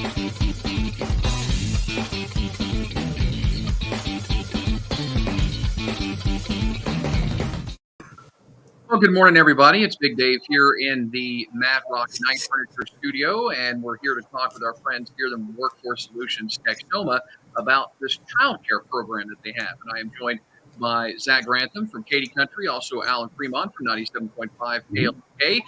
Well, good morning, everybody. It's Big Dave here in the Mad Rock Night Furniture Studio, and we're here to talk with our friends here in Workforce Solutions Texoma about this child care program that they have. And I am joined by Zach Grantham from Katy Country, also Alan Fremont from 97.5 KLK.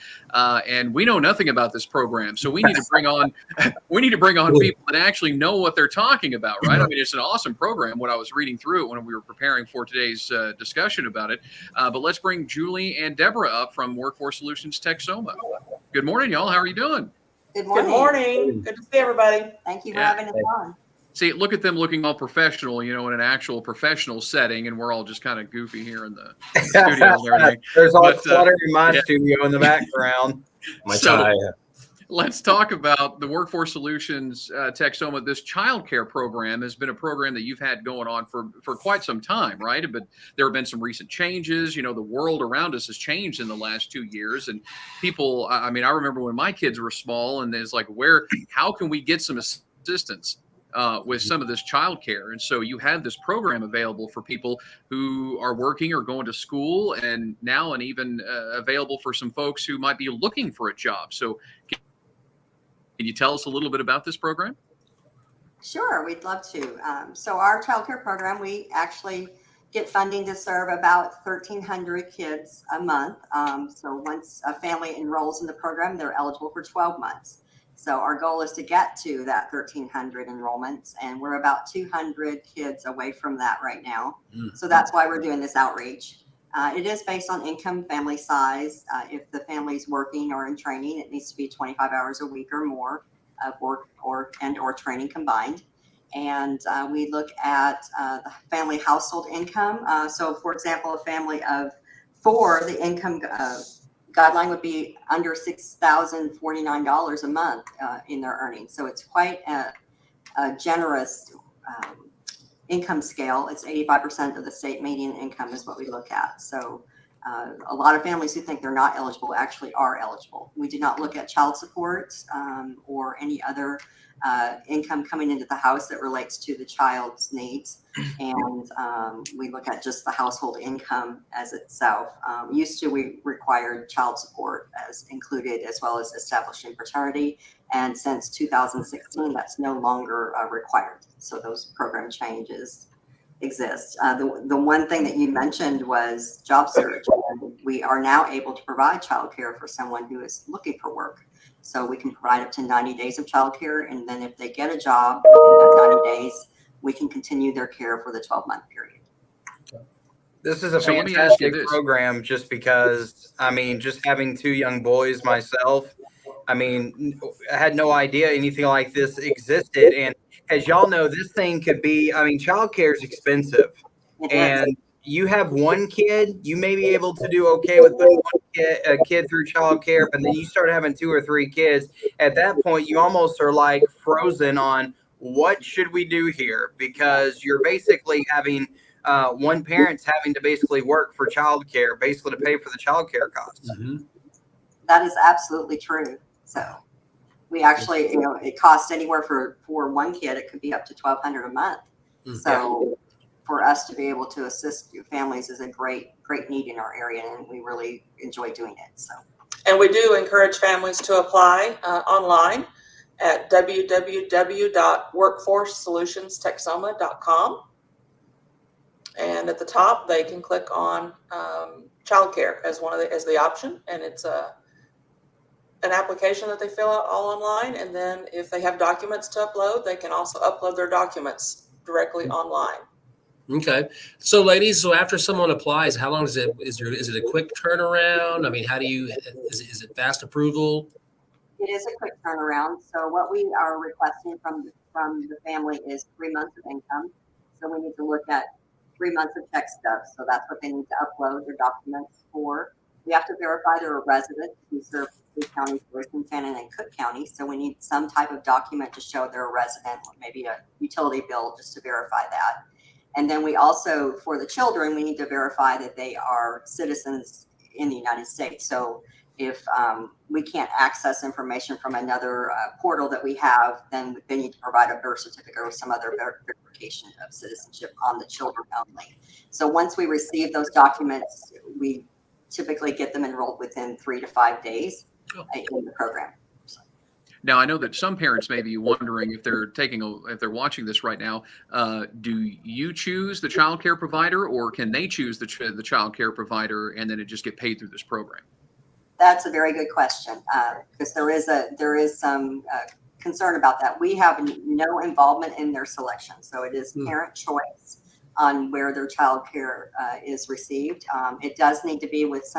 And we know nothing about this program, so we need to bring on people that actually know what they're talking about, right? I mean, it's an awesome program. When I was reading through it when we were preparing for today's discussion about it, but let's bring Julie and Deborah up from Workforce Solutions Texoma. Good morning, y'all. How are you doing? Good morning. Good morning. Good to see everybody. Thank you for having us on. See, look at them looking all professional, you know, in an actual professional setting, and we're all just kind of goofy here in the studios and everything. There's all clutter in my studio in the background. Let's talk about the Workforce Solutions Texoma. This child care program has been a program that you've had going on for quite some time, right? But there have been some recent changes. You know, the world around us has changed in the last 2 years. And people, I mean, I remember when my kids were small, and it's like, how can we get some assistance with some of this child care? And so you had this program available for people who are working or going to school, and now even available for some folks who might be looking for a job. So can you tell us a little bit about this program? Sure, we'd love to. So our child care program, we actually get funding to serve about 1,300 kids a month. So once a family enrolls in the program, they're eligible for 12 months. So our goal is to get to that 1,300 enrollments, and we're about 200 kids away from that right now. So that's why we're doing this outreach. It is based on income, family size. If the family's working or in training, it needs to be 25 hours a week or more of work or training combined. And we look at the family household income. So for example, a family of 4, the income guideline would be under $6,049 a month in their earnings. So it's quite a generous income scale. It's 85% of the state median income is what we look at. So a lot of families who think they're not eligible actually are eligible. We do not look at child support or any other income coming into the house that relates to the child's needs. And we look at just the household income as itself. Used to, we required child support as included, as well as establishing paternity. And since 2016, that's no longer required. So those program changes exist. The one thing that you mentioned was job search. We are now able to provide childcare for someone who is looking for work. So we can provide up to 90 days of childcare, and then if they get a job within that 90 days, we can continue their care for the 12-month period. This is a fantastic program just because, I mean, just having 2 young boys myself, I mean, I had no idea anything like this existed. And as y'all know, this thing could be, I mean, childcare is expensive. And you have 1 kid, you may be able to do okay with putting a kid through childcare, but then you start having 2 or 3 kids. At that point, you almost are like frozen on what should we do here? Because you're basically having one parent's having to basically work for childcare, basically to pay for the childcare costs. That is absolutely true. So we actually, you know, it costs anywhere for 1 kid, it could be up to $1,200 a month. So for us to be able to assist families is a great need in our area, and we really enjoy doing it. So, and we do encourage families to apply online at www.workforcesolutionsTexoma.com. And at the top, they can click on childcare as as the option, and it's an application that they fill out all online. And then if they have documents to upload, they can also upload their documents directly online. Okay. So ladies, so after someone applies, how long is it a quick turnaround? I mean, is it fast approval? It is a quick turnaround. So what we are requesting from the family is 3 months of income. So we need to look at 3 months of tech stuff. So that's what they need to upload their documents for. We have to verify they're a resident. We serve 3 counties, Grayson, Fannin, and Cooke Counties. So we need some type of document to show they're a resident, maybe a utility bill just to verify that. And then we also, for the children, we need to verify that they are citizens in the United States. So If we can't access information from another portal that we have, then they need to provide a birth certificate or some other verification of citizenship on the children only. So once we receive those documents, we typically get them enrolled within 3 to 5 days in the program. Now, I know that some parents may be wondering if they're watching this right now, do you choose the child care provider, or can they choose the child care provider and then it just get paid through this program? That's a very good question, because there is some concern about that. We have no involvement in their selection, so it is parent choice on where their child care is received. It does need to be with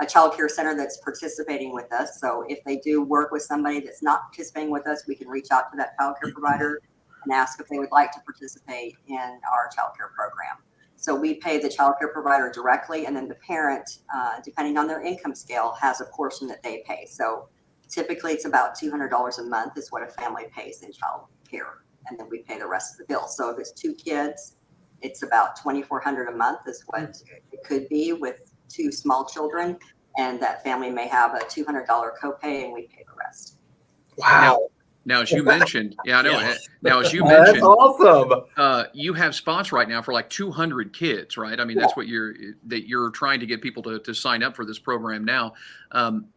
a child care center that's participating with us. So if they do work with somebody that's not participating with us, we can reach out to that child care provider and ask if they would like to participate in our child care program. So we pay the child care provider directly, and then the parent, depending on their income scale, has a portion that they pay. So typically it's about $200 a month is what a family pays in child care, and then we pay the rest of the bill. So if it's 2 kids, it's about $2,400 a month is what it could be with 2 small children, and that family may have a $200 copay, and we pay the rest. Wow. Now, as you mentioned, yeah, I know. Yeah. Now, as you That's mentioned, awesome. You have spots right now for like 200 kids, right? I mean, that's what you're trying to get people to sign up for this program now.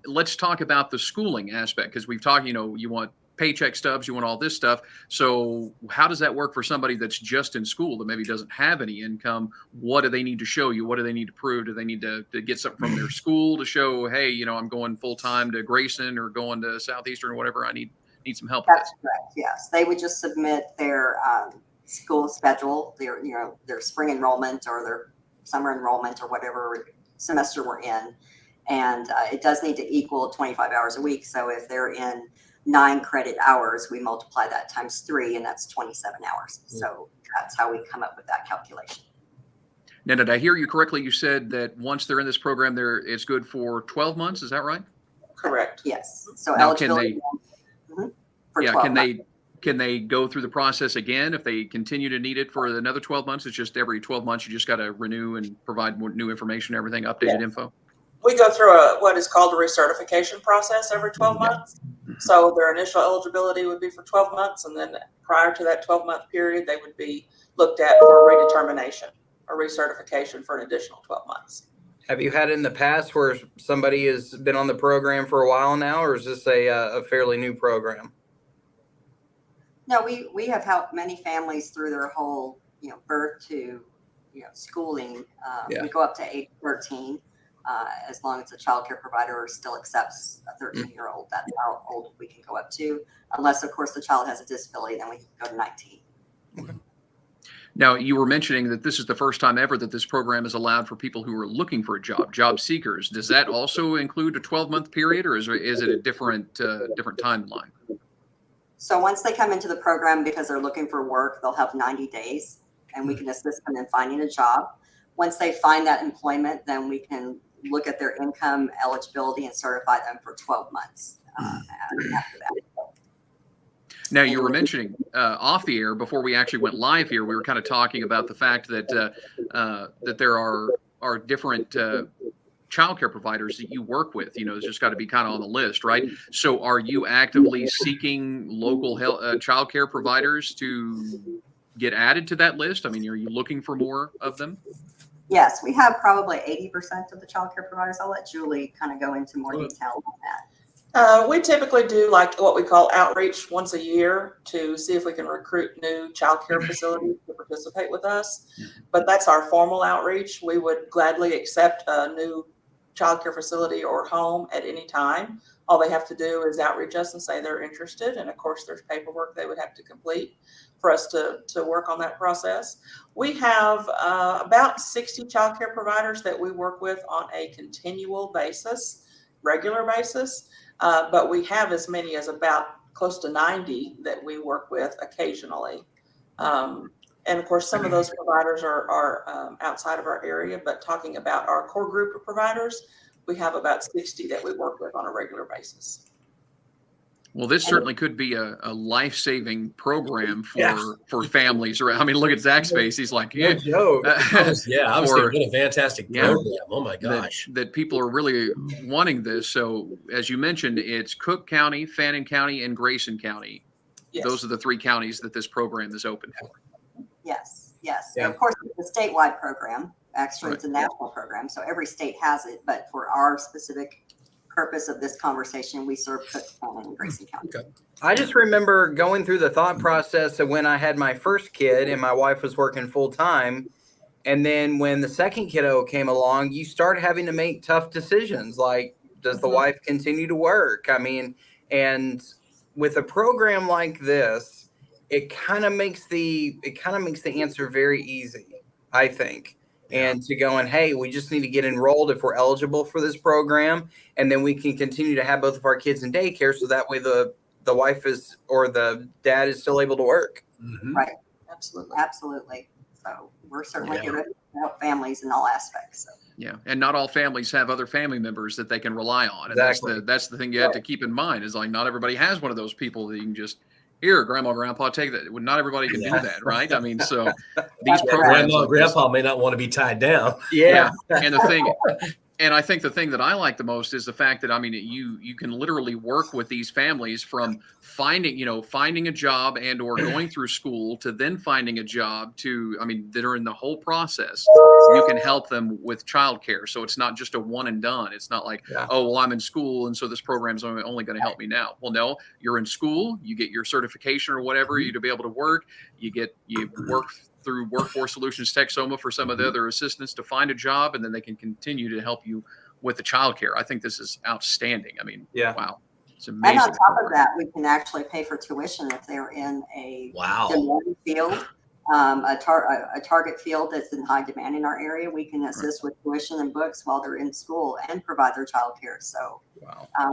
Let's talk about the schooling aspect, because we've talked, you want paycheck stubs, you want all this stuff. So how does that work for somebody that's just in school that maybe doesn't have any income? What do they need to show you? What do they need to prove? Do they need to get something from their school to show, hey, I'm going full time to Grayson or going to Southeastern or whatever? I need some help with That's correct. Yes, they would just submit their school schedule, their spring enrollment or their summer enrollment or whatever semester we're in, and it does need to equal 25 hours a week. So if they're in 9 credit hours, we multiply that times 3, and that's 27 hours. So that's how we come up with that calculation. Now, did I hear you correctly? You said that once they're in this program, it's good for 12 months. Is that right? Correct. Yes. So now, eligibility. Can they go through the process again if they continue to need it for another 12 months? It's just every 12 months you just got to renew and provide more new information, everything, updated info? We go through what is called a recertification process every 12 months. So their initial eligibility would be for 12 months, and then prior to that 12-month period, they would be looked at for redetermination or recertification for an additional 12 months. Have you had in the past where somebody has been on the program for a while now, or is this a fairly new program? No, we have helped many families through their whole, birth to, schooling. We go up to age 13, as long as the child care provider still accepts a 13-year-old. That's how old we can go up to, unless, of course, the child has a disability, then we can go to 19. Okay. Now, you were mentioning that this is the first time ever that this program is allowed for people who are looking for a job seekers. Does that also include a 12-month period, or is it a different timeline? So once they come into the program, because they're looking for work, they'll have 90 days, and we can assist them in finding a job. Once they find that employment, then we can look at their income eligibility and certify them for 12 months after that. Now, you were mentioning off the air before we actually went live here, we were kind of talking about the fact that that there are different childcare providers that you work with. It's just got to be kind of on the list, right? So are you actively seeking local childcare providers to get added to that list? I mean, are you looking for more of them? Yes, we have probably 80% of the childcare providers. I'll let Julie kind of go into more detail on that. We typically do like what we call outreach once a year to see if we can recruit new childcare facilities to participate with us. But that's our formal outreach. We would gladly accept a new childcare facility or home at any time. All they have to do is outreach us and say they're interested. And of course, there's paperwork they would have to complete for us to work on that process. We have about 60 childcare providers that we work with on a continual basis, regular basis. But we have as many as about close to 90 that we work with occasionally. And of course, some of those providers are outside of our area, but talking about our core group of providers, we have about 60 that we work with on a regular basis. Well, this certainly could be a life-saving program Yeah. for families. I mean, look at Zach's face. He's like, No joke. I was thinking, what a fantastic Yeah. program. Oh my gosh. that people are really wanting this. So as you mentioned, it's Cooke County, Fannin County, and Grayson County. Yes. Those are the 3 counties that this program is open for. Yes, yes. Yeah. And of course, it's a statewide program. Actually, it's a national program, so every state has it. But for our specific purpose of this conversation, we serve Cooke County and Grayson County. Okay. I just remember going through the thought process of when I had my first kid and my wife was working full time. And then when the second kiddo came along, you start having to make tough decisions. Like, does the wife continue to work? I mean, and with a program like this, it kind of makes the answer very easy, I think. And to going, hey, we just need to get enrolled if we're eligible for this program, and then we can continue to have both of our kids in daycare, so that way the wife is, or the dad is, still able to work. Mm-hmm. Right. Absolutely. Absolutely. So we're certainly here to help families in all aspects. So. Yeah, and not all families have other family members that they can rely on. And Exactly. that's the thing you have to keep in mind, is like, not everybody has one of those people that you can just, here, grandma, grandpa, take that. Well, not everybody can do that, right? I mean, so these programs, Grandma and grandpa may not want to be tied down. yeah. And the thing, and I think the thing that I like the most is the fact that, I mean, you can literally work with these families from finding a job and or going through school to then finding a job to, I mean, that are in the whole process. You can help them with childcare. So it's not just a one and done. It's not like, oh, well, I'm in school, and so this program's only going to help me now. Well, no, you're in school, you get your certification or whatever, you to be able to work, you work through Workforce Solutions Texoma for some of the other assistants to find a job, and then they can continue to help you with the childcare. I think this is outstanding. I mean, wow, it's amazing. And on top of that, we can actually pay for tuition if they're in a demand field, a target field that's in high demand in our area. We can assist with tuition and books while they're in school and provide their childcare. So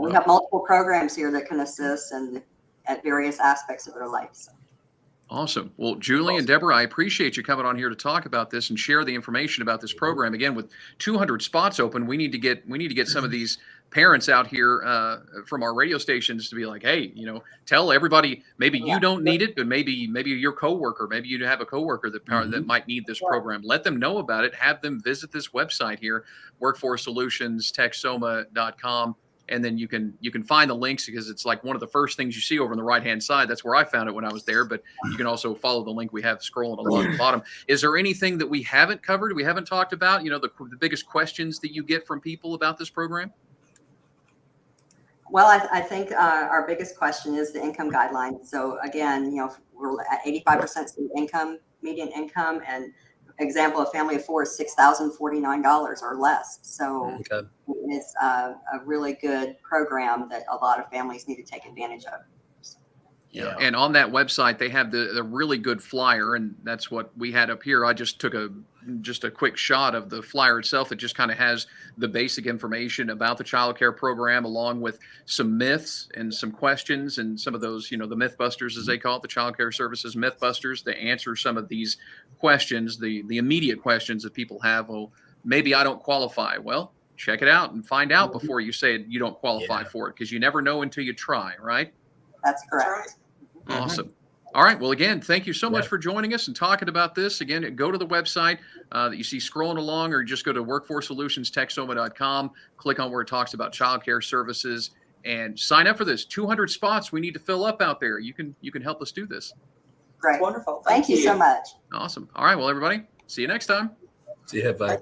we have multiple programs here that can assist and at various aspects of their life. So. Awesome. Well, Julie and Deborah, I appreciate you coming on here to talk about this and share the information about this program. Again, with 200 spots open, we need to get some of these parents out here from our radio stations to be like, hey, tell everybody, maybe you don't need it, but maybe your coworker, maybe you have a coworker that might need this program. Let them know about it. Have them visit this website here, workforcesolutionsTexoma.com. And then you can find the links, because it's like one of the first things you see over on the right-hand side. That's where I found it when I was there. But you can also follow the link we have scrolling along the bottom. Is there anything that we haven't covered, we haven't talked about, the biggest questions that you get from people about this program? Well, I think our biggest question is the income guidelines. So again, we're at 85% income, median income, and example, a family of 4 is $6,049 or less. So it's a really good program that a lot of families need to take advantage of. Yeah. And on that website, they have the really good flyer, and that's what we had up here. I just took a quick shot of the flyer itself. It just kind of has the basic information about the child care program, along with some myths and some questions, and some of those, the Mythbusters, as they call it, the child care services Mythbusters. They answer some of these questions, the immediate questions that people have. Well, maybe I don't qualify. Well, check it out and find out before you say you don't qualify for it, because you never know until you try, right? That's correct. Awesome. All right. Well, again, thank you so much for joining us and talking about this. Again, go to the website that you see scrolling along, or just go to workforcesolutionsTexoma.com, click on where it talks about childcare services, and sign up for this. 200 spots we need to fill up out there. You can help us do this. Great. Wonderful. Thank you so much. Awesome. All right. Well, everybody, see you next time. See you. Bye.